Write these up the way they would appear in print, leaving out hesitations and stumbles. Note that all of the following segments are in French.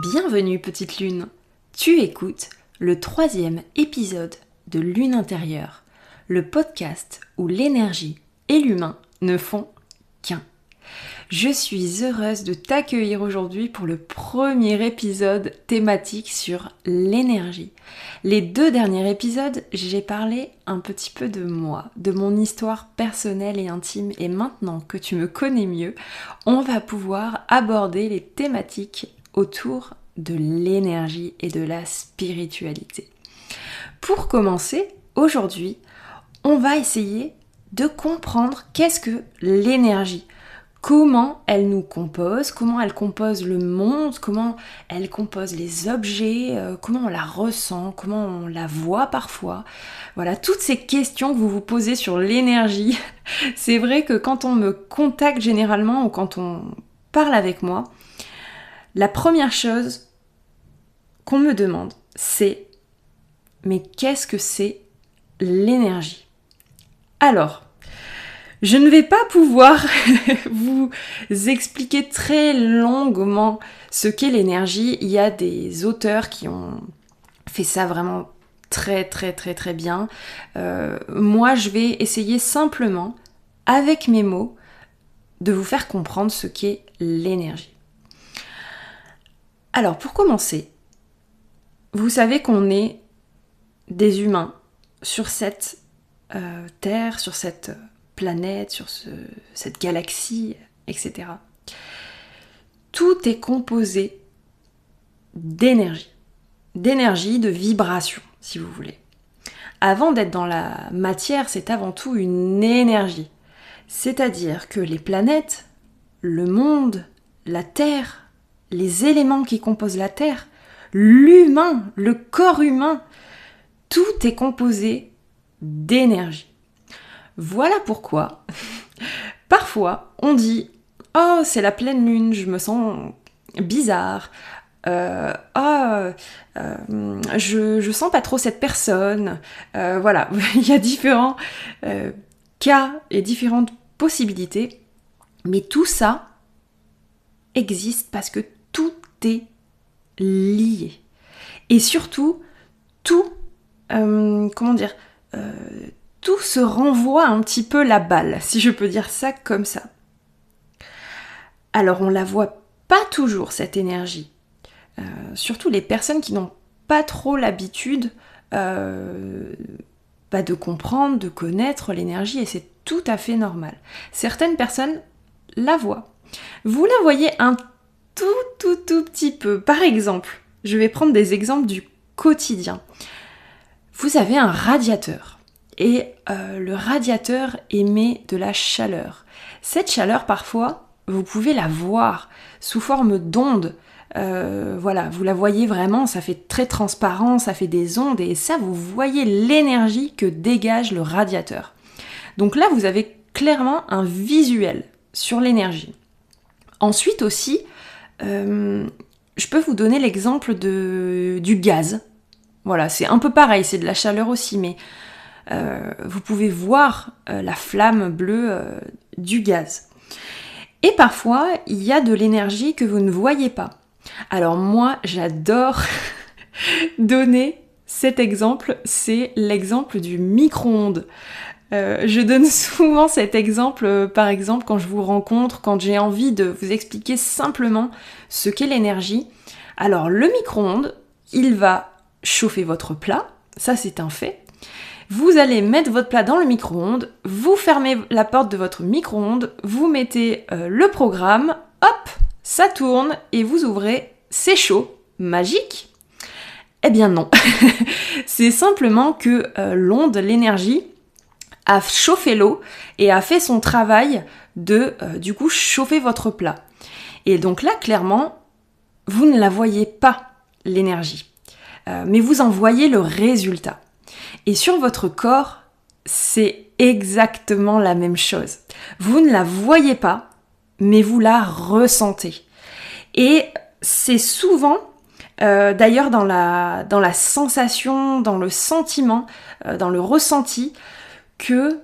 Bienvenue petite lune, tu écoutes le 3e épisode de Lune intérieure, le podcast où l'énergie et l'humain ne font qu'un. Je suis heureuse de t'accueillir aujourd'hui pour le premier épisode thématique sur l'énergie. Les 2 derniers épisodes, j'ai parlé un petit peu de moi, de mon histoire personnelle et intime, et maintenant que tu me connais mieux, on va pouvoir aborder les thématiques autour de l'énergie et de la spiritualité. Pour commencer, aujourd'hui, on va essayer de comprendre qu'est-ce que l'énergie. Comment elle nous compose, comment elle compose le monde, comment elle compose les objets, comment on la ressent, comment on la voit parfois. Voilà, toutes ces questions que vous vous posez sur l'énergie. C'est vrai que quand on me contacte généralement ou quand on parle avec moi, la première chose qu'on me demande, c'est « mais qu'est-ce que c'est l'énergie ?» Alors, je ne vais pas pouvoir vous expliquer très longuement ce qu'est l'énergie. Il y a des auteurs qui ont fait ça vraiment très bien. Moi, je vais essayer simplement, avec mes mots, de vous faire comprendre ce qu'est l'énergie. Alors, pour commencer, vous savez qu'on est des humains sur cette Terre, sur cette planète, sur cette galaxie, etc. Tout est composé d'énergie, de vibration, si vous voulez. Avant d'être dans la matière, c'est avant tout une énergie. C'est-à-dire que les planètes, le monde, la Terre, les éléments qui composent la Terre, l'humain, le corps humain, tout est composé d'énergie. Voilà pourquoi, parfois, on dit « Oh, c'est la pleine lune, je me sens bizarre. Je sens pas trop cette personne. » Voilà, il y a différents cas et différentes possibilités. Mais tout ça existe parce que tout est lié. Et surtout, tout se renvoie un petit peu la balle, si je peux dire ça comme ça. Alors on la voit pas toujours cette énergie. Surtout les personnes qui n'ont pas trop l'habitude de comprendre, de connaître l'énergie, et c'est tout à fait normal. Certaines personnes la voient. Vous la voyez un tout petit peu. Par exemple, je vais prendre des exemples du quotidien. Vous avez un radiateur et le radiateur émet de la chaleur. Cette chaleur, parfois, vous pouvez la voir sous forme d'ondes. Voilà, vous la voyez vraiment, ça fait très transparent, ça fait des ondes, et ça, vous voyez l'énergie que dégage le radiateur. Donc là, vous avez clairement un visuel sur l'énergie. Ensuite aussi, je peux vous donner l'exemple du gaz. Voilà, c'est un peu pareil, c'est de la chaleur aussi, mais vous pouvez voir la flamme bleue du gaz. Et parfois, il y a de l'énergie que vous ne voyez pas. Alors moi, j'adore donner cet exemple, c'est l'exemple du micro-ondes. Je donne souvent cet exemple, par exemple, quand je vous rencontre, quand j'ai envie de vous expliquer simplement ce qu'est l'énergie. Alors, le micro-ondes, il va chauffer votre plat, ça c'est un fait. Vous allez mettre votre plat dans le micro-ondes, vous fermez la porte de votre micro-ondes, vous mettez le programme, hop, ça tourne et vous ouvrez, c'est chaud, magique. Eh bien non, c'est simplement que l'onde, l'énergie, a chauffé l'eau et a fait son travail de, du coup, chauffer votre plat. Et donc là, clairement, vous ne la voyez pas, l'énergie. Mais vous en voyez le résultat. Et sur votre corps, c'est exactement la même chose. Vous ne la voyez pas, mais vous la ressentez. Et c'est souvent, d'ailleurs dans la sensation, dans le sentiment, dans le ressenti, que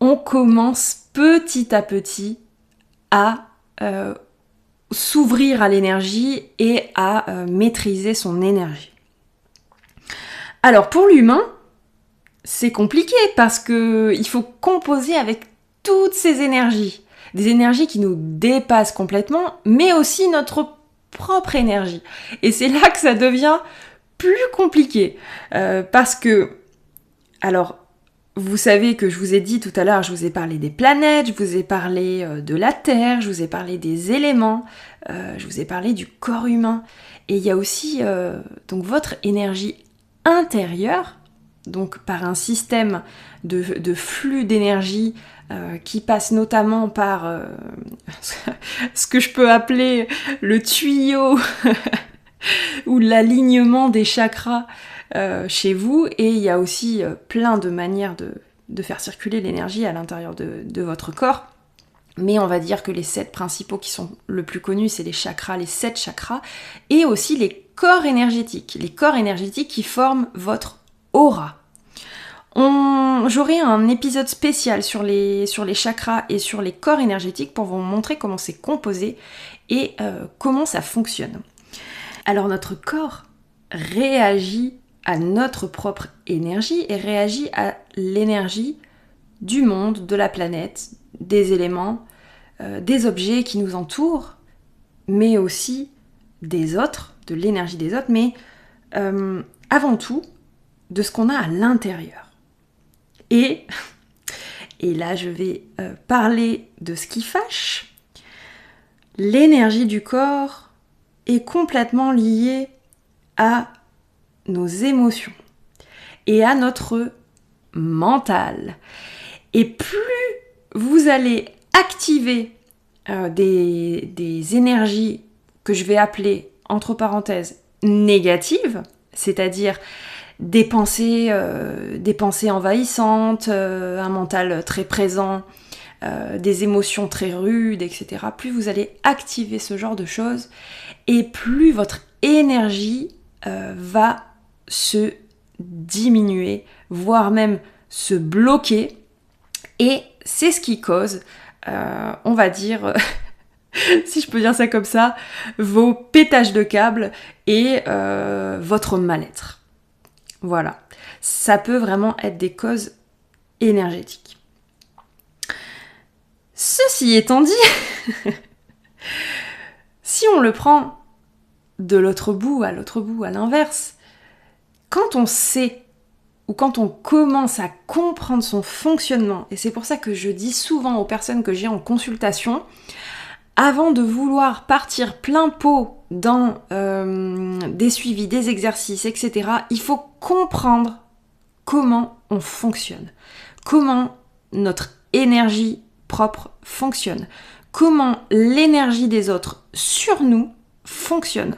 on commence petit à petit à s'ouvrir à l'énergie et à maîtriser son énergie. Alors pour l'humain, c'est compliqué parce que il faut composer avec toutes ces énergies. Des énergies qui nous dépassent complètement, mais aussi notre propre énergie. Et c'est là que ça devient plus compliqué. Parce que, alors, vous savez que je vous ai dit tout à l'heure, je vous ai parlé des planètes, je vous ai parlé de la Terre, je vous ai parlé des éléments, je vous ai parlé du corps humain. Et il y a aussi donc votre énergie intérieure, donc par un système de flux d'énergie qui passe notamment par ce que je peux appeler le tuyau ou l'alignement des chakras chez vous, et il y a aussi plein de manières de faire circuler l'énergie à l'intérieur de votre corps. Mais on va dire que les 7 principaux qui sont le plus connus, c'est les chakras, les 7 chakras, et aussi les corps énergétiques qui forment votre aura. J'aurai un épisode spécial sur les chakras et sur les corps énergétiques pour vous montrer comment c'est composé et comment ça fonctionne. Alors notre corps réagit à notre propre énergie et réagit à l'énergie du monde, de la planète, des éléments, des objets qui nous entourent, mais aussi des autres, de l'énergie des autres, mais avant tout de ce qu'on a à l'intérieur. Et là je vais parler de ce qui fâche. L'énergie du corps est complètement liée à nos émotions et à notre mental. Et plus vous allez activer des énergies que je vais appeler, entre parenthèses, négatives, c'est-à-dire des pensées envahissantes, un mental très présent, des émotions très rudes, etc. Plus vous allez activer ce genre de choses, et plus votre énergie va se diminuer, voire même se bloquer. Et c'est ce qui cause, on va dire, si je peux dire ça comme ça, vos pétages de câbles et votre mal-être. Voilà, ça peut vraiment être des causes énergétiques. Ceci étant dit, si on le prend de l'autre bout, à l'inverse, quand on sait ou quand on commence à comprendre son fonctionnement, et c'est pour ça que je dis souvent aux personnes que j'ai en consultation, avant de vouloir partir plein pot dans des suivis, des exercices, etc., il faut comprendre comment on fonctionne, comment notre énergie propre fonctionne, comment l'énergie des autres sur nous fonctionne.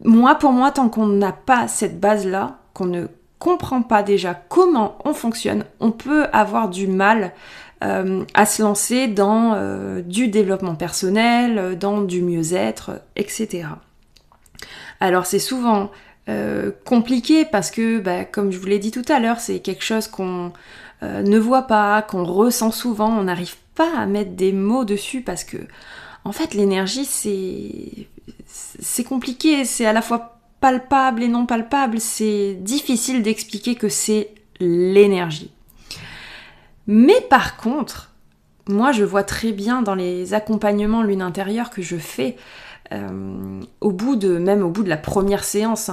Pour moi, tant qu'on n'a pas cette base-là, qu'on ne comprend pas déjà comment on fonctionne, on peut avoir du mal à se lancer dans du développement personnel, dans du mieux-être, etc. Alors c'est souvent compliqué parce que, comme je vous l'ai dit tout à l'heure, c'est quelque chose qu'on ne voit pas, qu'on ressent souvent, on n'arrive pas à mettre des mots dessus parce que, en fait, l'énergie, c'est compliqué, c'est à la fois palpable et non palpable, c'est difficile d'expliquer que c'est l'énergie. Mais par contre, moi je vois très bien dans les accompagnements lune intérieure que je fais, au bout de la première séance,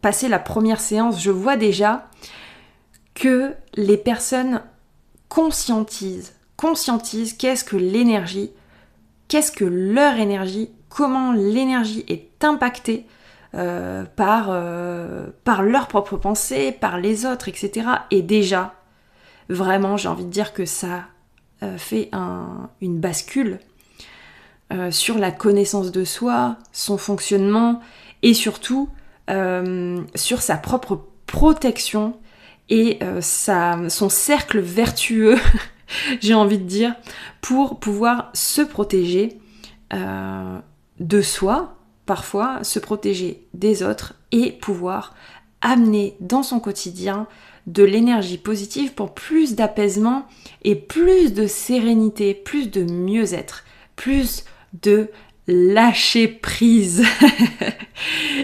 passé la première séance, je vois déjà que les personnes conscientisent qu'est-ce que l'énergie, qu'est-ce que leur énergie, comment l'énergie est impactée par leurs propres pensées, par les autres, etc. Et déjà, vraiment, j'ai envie de dire que ça fait une bascule sur la connaissance de soi, son fonctionnement et surtout sur sa propre protection et son cercle vertueux, j'ai envie de dire, pour pouvoir se protéger de soi, parfois se protéger des autres et pouvoir amener dans son quotidien de l'énergie positive pour plus d'apaisement et plus de sérénité, plus de mieux-être, plus de lâcher prise.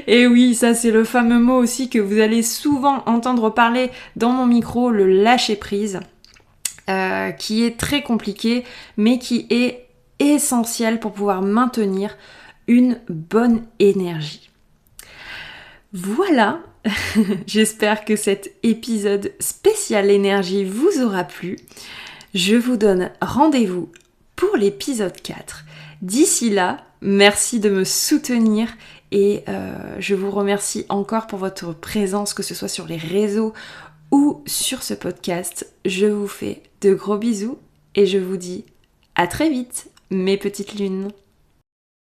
Et oui, ça c'est le fameux mot aussi que vous allez souvent entendre parler dans mon micro, le lâcher prise, qui est très compliqué, mais qui est essentiel pour pouvoir maintenir une bonne énergie. Voilà, j'espère que cet épisode spécial énergie vous aura plu. Je vous donne rendez-vous pour l'épisode 4. D'ici là, merci de me soutenir et je vous remercie encore pour votre présence, que ce soit sur les réseaux ou sur ce podcast. Je vous fais de gros bisous et je vous dis à très vite, mes petites lunes.